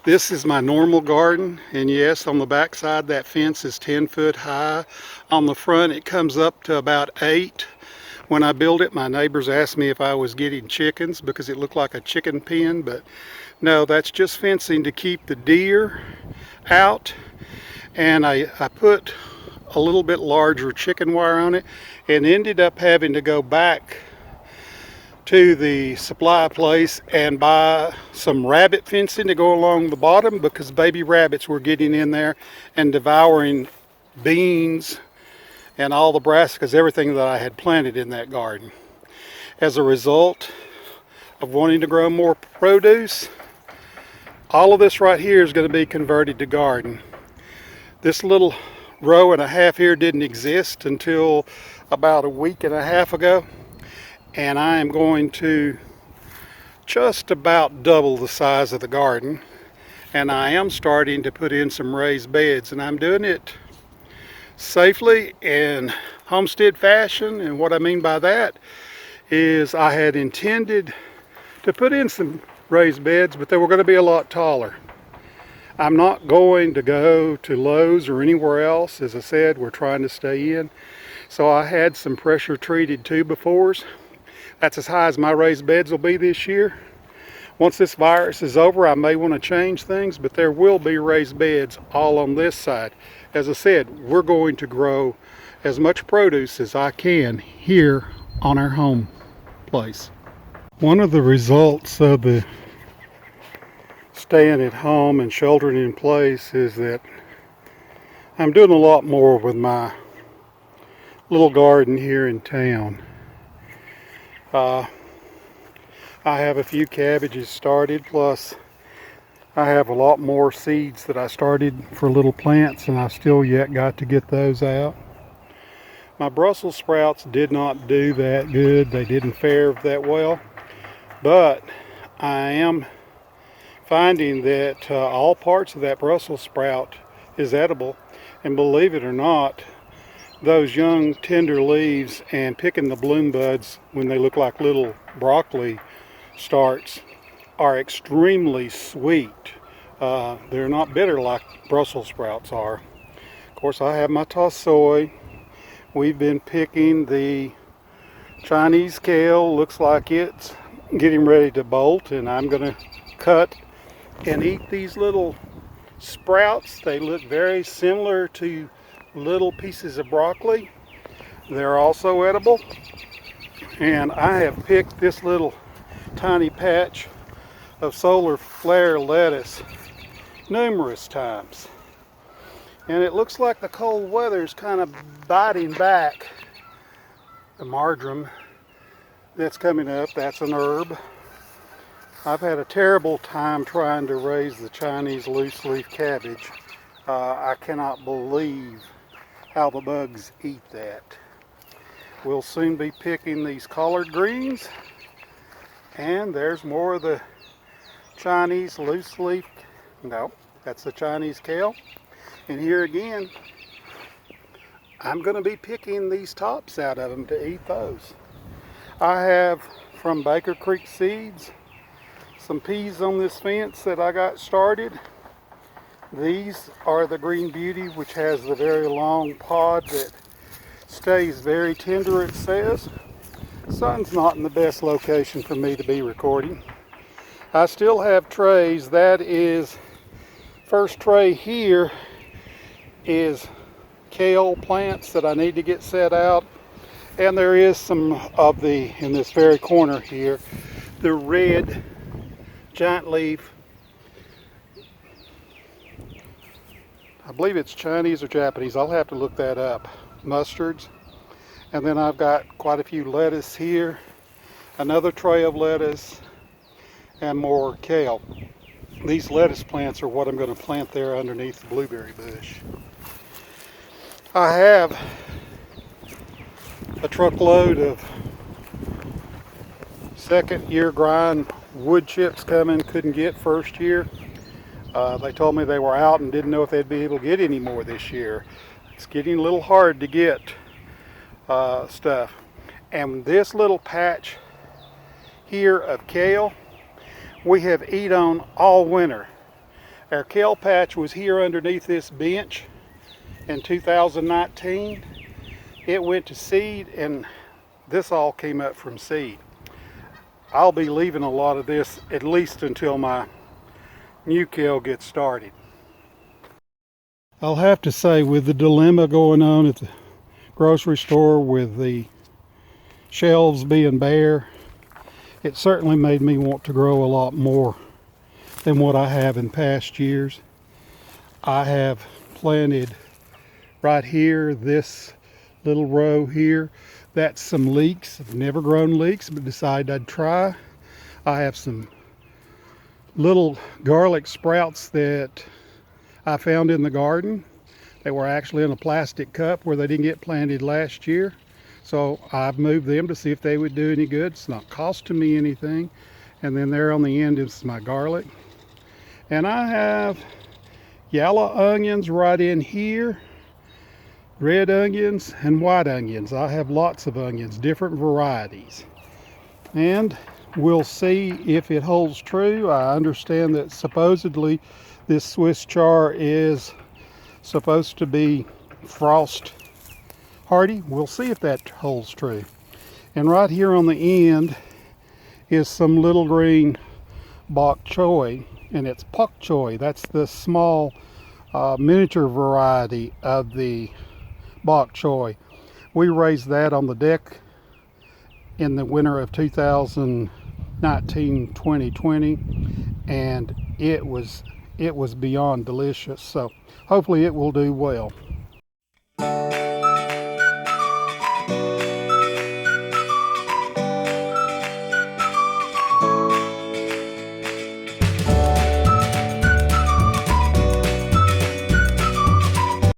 This is my normal garden, and yes, on the back side that fence is 10 foot high. On the front it comes up to about 8. When I built it, my neighbors asked me if I was getting chickens because it looked like a chicken pen, but no, that's just fencing to keep the deer out. And I put a little bit larger chicken wire on it and ended up having to go back to the supply place and buy some rabbit fencing to go along the bottom because baby rabbits were getting in there and devouring beans and all the brassicas, everything that I had planted in that garden. As a result of wanting to grow more produce, all of this right here is going to be converted to garden. This little row and a half here didn't exist until about a week and a half ago, and I am going to just about double the size of the garden, and I am starting to put in some raised beds, and I'm doing it safely in homestead fashion. And what I mean by that is I had intended to put in some raised beds, but they were going to be a lot taller. I'm not going to go to Lowe's or anywhere else. As I said, we're trying to stay in. So I had some pressure treated 2x4s. That's as high as my raised beds will be this year. Once this virus is over, I may want to change things, but there will be raised beds all on this side. As I said, we're going to grow as much produce as I can here on our home place. One of the results of the staying at home and sheltering in place is that I'm doing a lot more with my little garden here in town. I have a few cabbages started, plus I have a lot more seeds that I started for little plants, and I've still yet got to get those out. My Brussels sprouts did not do that good. They didn't fare that well, but I am finding that all parts of that Brussels sprout is edible, and believe it or not, those young tender leaves and picking the bloom buds when they look like little broccoli starts are extremely sweet. They're not bitter like Brussels sprouts are. Of course, I have my tossoi. We've been picking the Chinese kale. Looks like it's getting ready to bolt, and I'm going to cut and eat these little sprouts. They look very similar to little pieces of broccoli. They're also edible. And I have picked this little tiny patch of solar flare lettuce numerous times. And it looks like the cold weather is kind of biting back the marjoram that's coming up. That's an herb. I've had a terrible time trying to raise the Chinese loose leaf cabbage. I cannot believe how the bugs eat that. We'll soon be picking these collard greens, and there's more of the Chinese loose leaf. No, that's the Chinese kale. And here again, I'm going to be picking these tops out of them to eat those. I have from Baker Creek Seeds some peas on this fence that I got started. These are the Green Beauty, which has the very long pod that stays very tender, it says. Sun's not in the best location for me to be recording. I still have trays. That is, first tray here is kale plants that I need to get set out. And there is some of the, in this very corner here, the red giant leaf, I believe it's Chinese or Japanese, I'll have to look that up, mustards. And then I've got quite a few lettuce here, another tray of lettuce, and more kale. These lettuce plants are what I'm going to plant there underneath the blueberry bush. I have a truckload of second year grind wood chips coming. Couldn't get first year. They told me they were out and didn't know if they'd be able to get any more this year. It's getting a little hard to get stuff. And this little patch here of kale, we have eat on all winter. Our kale patch was here underneath this bench in 2019. It went to seed, and this all came up from seed. I'll be leaving a lot of this at least until my new kale gets started. I'll have to say, with the dilemma going on at the grocery store with the shelves being bare, it certainly made me want to grow a lot more than what I have in past years. I have planted right here, this little row here, that's some leeks. I've never grown leeks, but decided I'd try. I have some little garlic sprouts that I found in the garden. They were actually in a plastic cup where they didn't get planted last year. So I've moved them to see if they would do any good. It's not costing me anything. And then there on the end is my garlic. And I have yellow onions right in here, red onions and white onions. I have lots of onions, different varieties. And we'll see if it holds true. I understand that supposedly this Swiss char is supposed to be frost hardy. We'll see if that holds true. And right here on the end is some little green bok choy, and it's pak choy. That's the small miniature variety of the bok choy. We raised that on the deck in the winter of 2019-2020, and it was beyond delicious. So hopefully it will do well.